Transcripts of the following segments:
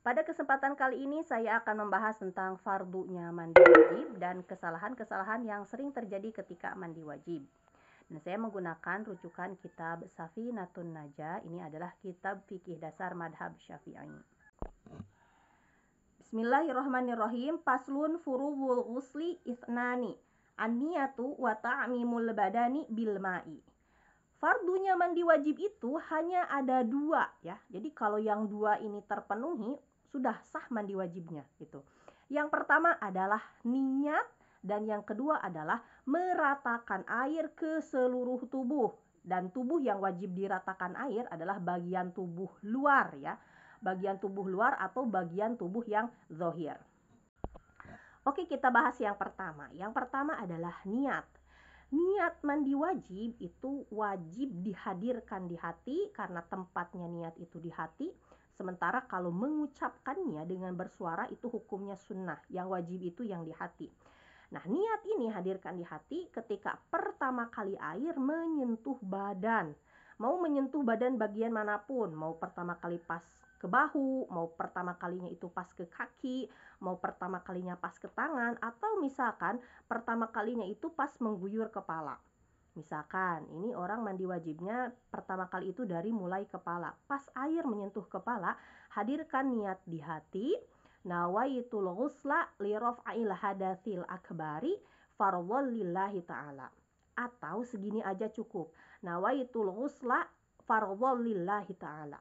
Pada kesempatan kali ini saya akan membahas tentang fardunya mandi wajib dan kesalahan-kesalahan yang sering terjadi ketika mandi wajib. Dan saya menggunakan rujukan kitab Safinatun Najah. Ini adalah kitab fikih dasar madhab Syafi'i. Bismillahirrahmanirrahim. Paslun furudul ghusli ithnani. An-niyatu wa ta'mimul badani bil ma'i. Fardunya mandi wajib itu hanya ada dua ya. Jadi kalau yang dua ini terpenuhi, sudah sah mandi wajibnya gitu. Yang pertama adalah niat dan yang kedua adalah meratakan air ke seluruh tubuh. Dan tubuh yang wajib diratakan air adalah bagian tubuh luar ya. Bagian tubuh luar atau bagian tubuh yang zahir. Oke, kita bahas yang pertama. Yang pertama adalah niat. Niat mandi wajib itu wajib dihadirkan di hati karena tempatnya niat itu di hati. Sementara kalau mengucapkannya dengan bersuara itu hukumnya sunnah. Yang wajib itu yang di hati. Nah, niat ini hadirkan di hati ketika pertama kali air menyentuh badan. Mau menyentuh badan bagian manapun, mau pertama kali pas ke bahu, mau pertama kalinya itu pas ke kaki, mau pertama kalinya pas ke tangan, atau misalkan pertama kalinya itu pas mengguyur kepala. Misalkan ini orang mandi wajibnya pertama kali itu dari mulai kepala. Pas air menyentuh kepala, hadirkan niat di hati. Nawaitul ghusla li raf'il hadatsil akbari fardhon lillahi ta'ala. Atau segini aja cukup. Nawaitul ghusla fardhon lillahi ta'ala.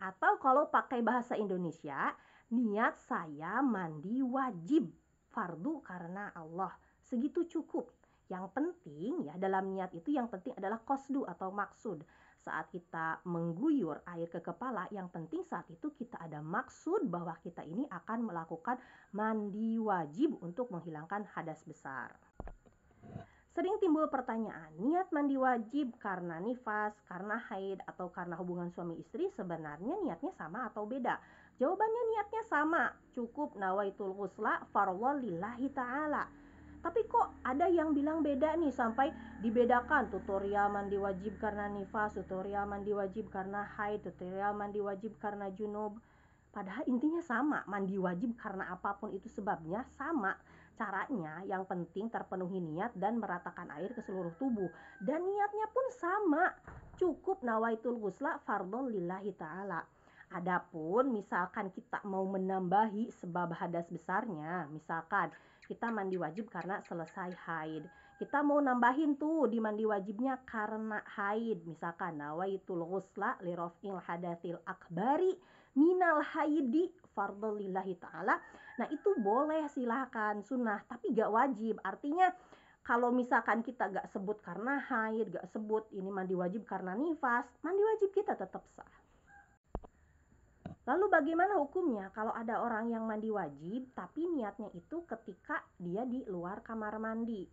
Atau kalau pakai bahasa Indonesia, niat saya mandi wajib fardu karena Allah. Segitu cukup. Yang penting ya dalam niat itu yang penting adalah qasdu atau maksud. Saat kita mengguyur air ke kepala, yang penting saat itu kita ada maksud bahwa kita ini akan melakukan mandi wajib untuk menghilangkan hadas besar. Sering timbul pertanyaan, niat mandi wajib karena nifas, karena haid, atau karena hubungan suami istri sebenarnya niatnya sama atau beda? Jawabannya niatnya sama, cukup nawaitul ghusla fardhon lillahi ta'ala. Tapi kok ada yang bilang beda nih, sampai dibedakan tutorial mandi wajib karena nifas, tutorial mandi wajib karena haid, tutorial mandi wajib karena junub. Padahal intinya sama, mandi wajib karena apapun itu sebabnya sama. Caranya yang penting terpenuhi niat dan meratakan air ke seluruh tubuh. Dan niatnya pun sama, cukup nawaitul ghusla fardhon lillahi ta'ala. Adapun misalkan kita mau menambahi sebab hadas besarnya, misalkan kita mandi wajib karena selesai haid, kita mau nambahin tuh di mandi wajibnya karena haid, misalkan nawaitul ghusla li raf'il hadatsil akbari minal haidi fardhon lillahi ta'ala. Nah itu boleh, silahkan, sunnah, tapi gak wajib. Artinya kalau misalkan kita gak sebut karena haid, gak sebut ini mandi wajib karena nifas, mandi wajib kita tetap sah. Lalu bagaimana hukumnya kalau ada orang yang mandi wajib tapi niatnya itu ketika dia di luar kamar mandi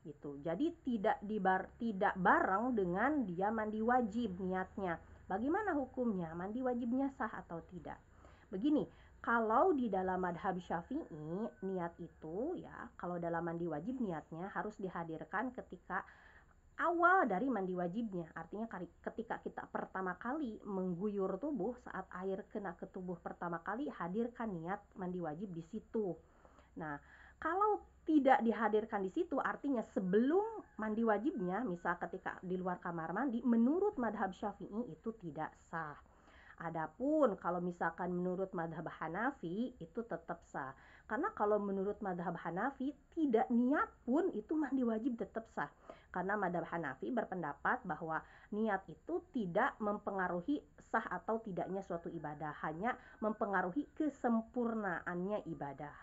gitu. Jadi tidak bareng dengan dia mandi wajib niatnya. Bagaimana hukumnya? Mandi wajibnya sah atau tidak? Begini, kalau di dalam madhab Syafi'i niat itu ya, kalau dalam mandi wajib niatnya harus dihadirkan ketika awal dari mandi wajibnya. Artinya ketika kita pertama kali mengguyur tubuh, saat air kena ke tubuh pertama kali, hadirkan niat mandi wajib di situ. Nah, kalau tidak dihadirkan di situ, artinya sebelum mandi wajibnya, misal ketika di luar kamar mandi, menurut madhab Syafi'i itu tidak sah. Adapun kalau misalkan menurut madhab Hanafi itu tetap sah. Karena kalau menurut madhab Hanafi tidak niat pun itu mandi wajib tetap sah. Karena madhab Hanafi berpendapat bahwa niat itu tidak mempengaruhi sah atau tidaknya suatu ibadah, hanya mempengaruhi kesempurnaannya ibadah.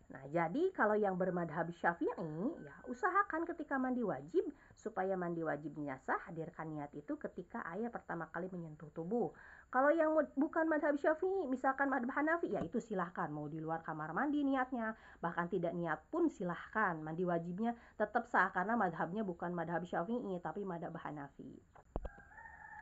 Nah, jadi kalau yang bermadhab Syafi'i, ya usahakan ketika mandi wajib, supaya mandi wajibnya sah, hadirkan niat itu ketika air pertama kali menyentuh tubuh. Kalau yang bukan madhab Syafi'i, misalkan madhab Hanafi, ya itu silahkan, mau di luar kamar mandi niatnya, bahkan tidak niat pun silahkan, mandi wajibnya tetap sah, karena madhabnya bukan madhab Syafi'i, tapi madhab Hanafi.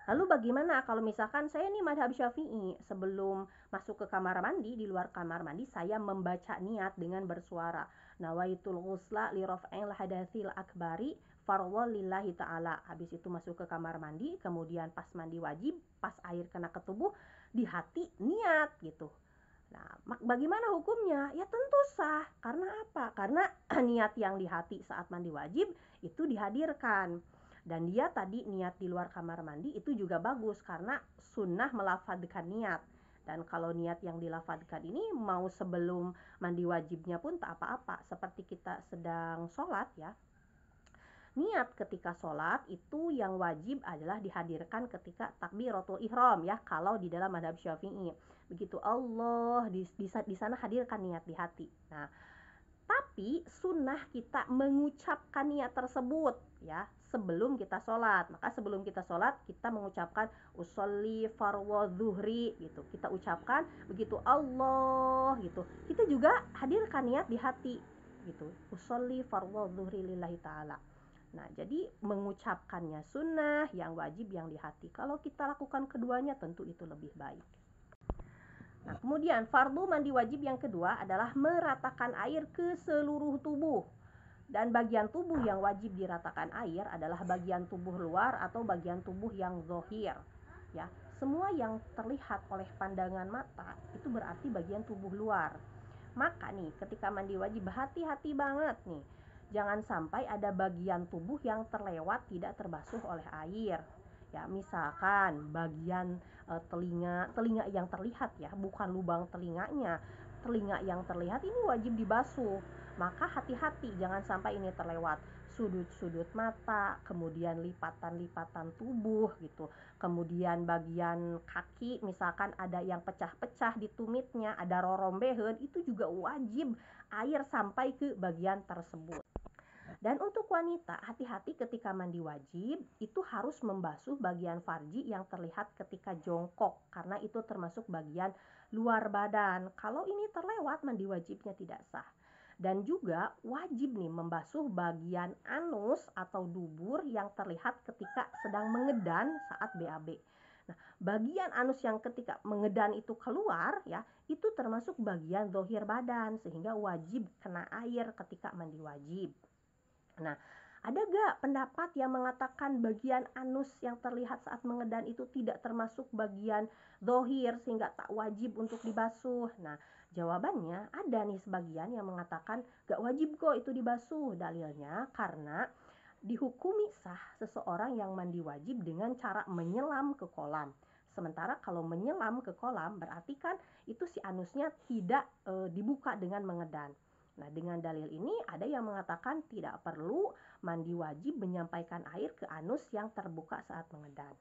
Lalu bagaimana kalau misalkan saya nih madhab Syafi'i, sebelum masuk ke kamar mandi, di luar kamar mandi saya membaca niat dengan bersuara, nawaitul ghusla li raf'il hadatsil akbari fardhon lillahi ta'ala. Habis itu masuk ke kamar mandi, kemudian pas mandi wajib, pas air kena ke tubuh, di hati niat gitu. Nah, bagaimana hukumnya? Ya tentu sah. Karena apa? Karena niat yang di hati saat mandi wajib itu dihadirkan. Dan dia tadi niat di luar kamar mandi itu juga bagus karena sunnah melafadzkan niat. Dan kalau niat yang dilafadzkan ini mau sebelum mandi wajibnya pun tak apa-apa. Seperti kita sedang sholat ya. Niat ketika sholat itu yang wajib adalah dihadirkan ketika takbiratul ihram ya, kalau di dalam mazhab Syafi'i. Begitu Allah di sana hadirkan niat di hati. Nah, tapi sunnah kita mengucapkan niat tersebut ya sebelum kita sholat. Maka sebelum kita sholat kita mengucapkan usolli farwa zuhri gitu. Kita ucapkan begitu Allah gitu. Kita juga hadirkan niat di hati gitu. Usolli farwa zuhri lillahi ta'ala. Nah, jadi mengucapkannya sunnah, yang wajib yang di hati. Kalau kita lakukan keduanya tentu itu lebih baik. Nah, kemudian fardu mandi wajib yang kedua adalah meratakan air ke seluruh tubuh. Dan bagian tubuh yang wajib diratakan air adalah bagian tubuh luar atau bagian tubuh yang zohir. Ya, semua yang terlihat oleh pandangan mata itu berarti bagian tubuh luar. Maka nih, ketika mandi wajib hati-hati banget nih. Jangan sampai ada bagian tubuh yang terlewat tidak terbasuh oleh air. Ya, misalkan bagian telinga yang terlihat ya, bukan lubang telinganya. Telinga yang terlihat ini wajib dibasuh. Maka hati-hati jangan sampai ini terlewat. Sudut-sudut mata, kemudian lipatan-lipatan tubuh gitu. Kemudian bagian kaki misalkan ada yang pecah-pecah di tumitnya, ada rorombeheun, itu juga wajib air sampai ke bagian tersebut. Dan untuk wanita, hati-hati ketika mandi wajib, itu harus membasuh bagian farji yang terlihat ketika jongkok, karena itu termasuk bagian luar badan. Kalau ini terlewat, mandi wajibnya tidak sah. Dan juga wajib nih membasuh bagian anus atau dubur yang terlihat ketika sedang mengedan saat BAB. Nah, bagian anus yang ketika mengedan itu keluar ya, itu termasuk bagian zohir badan, sehingga wajib kena air ketika mandi wajib. Nah, ada gak pendapat yang mengatakan bagian anus yang terlihat saat mengedan itu tidak termasuk bagian zohir sehingga tak wajib untuk dibasuh? Nah, jawabannya ada nih sebagian yang mengatakan gak wajib kok itu dibasuh. Dalilnya karena dihukumi sah seseorang yang mandi wajib dengan cara menyelam ke kolam. Sementara kalau menyelam ke kolam berarti kan itu si anusnya tidak dibuka dengan mengedan. Nah, dengan dalil ini ada yang mengatakan tidak perlu mandi wajib menyampaikan air ke anus yang terbuka saat mengedan.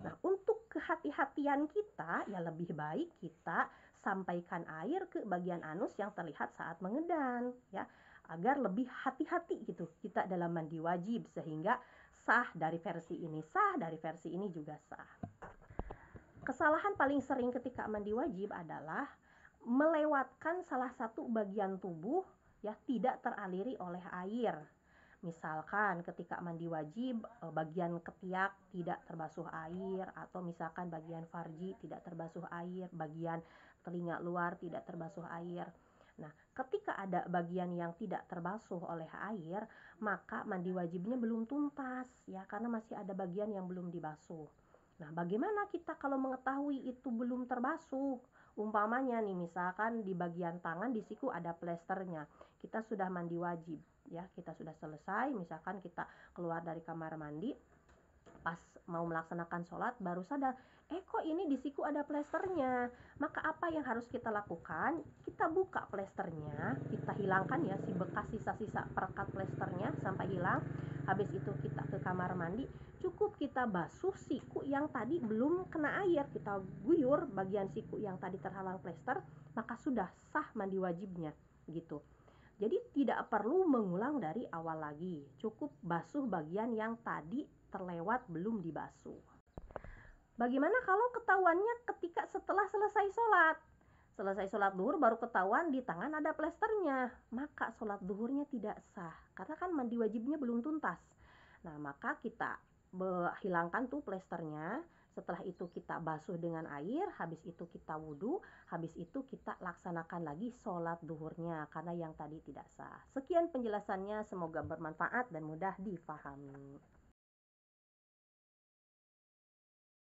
Nah, untuk kehati-hatian kita ya lebih baik kita sampaikan air ke bagian anus yang terlihat saat mengedan ya, agar lebih hati-hati gitu kita dalam mandi wajib sehingga sah dari versi ini sah, dari versi ini juga sah. Kesalahan paling sering ketika mandi wajib adalah melewatkan salah satu bagian tubuh ya tidak teraliri oleh air. Misalkan ketika mandi wajib bagian ketiak tidak terbasuh air, atau misalkan bagian farji tidak terbasuh air, bagian telinga luar tidak terbasuh air. Nah, ketika ada bagian yang tidak terbasuh oleh air, maka mandi wajibnya belum tuntas ya, karena masih ada bagian yang belum dibasuh. Nah, bagaimana kita kalau mengetahui itu belum terbasuh? Umpamanya nih, misalkan di bagian tangan di siku ada plesternya. Kita sudah mandi wajib ya, kita sudah selesai, misalkan kita keluar dari kamar mandi, pas mau melaksanakan sholat baru sadar, kok ini di siku ada plesternya. Maka apa yang harus kita lakukan? Kita buka plesternya, kita hilangkan ya si bekas sisa-sisa perekat plesternya sampai hilang. Habis itu kita ke kamar mandi, cukup kita basuh siku yang tadi belum kena air, kita guyur bagian siku yang tadi terhalang plester, maka sudah sah mandi wajibnya gitu. Jadi tidak perlu mengulang dari awal lagi, cukup basuh bagian yang tadi terlewat belum dibasuh. Bagaimana kalau ketahuannya ketika setelah selesai sholat? Selesai sholat duhur baru ketahuan di tangan ada plesternya, maka sholat duhurnya tidak sah karena kan mandi wajibnya belum tuntas. Nah, maka kita hilangkan tuh plesternya. Setelah itu kita basuh dengan air, habis itu kita wudhu, habis itu kita laksanakan lagi sholat duhurnya karena yang tadi tidak sah. Sekian penjelasannya, semoga bermanfaat dan mudah difahami.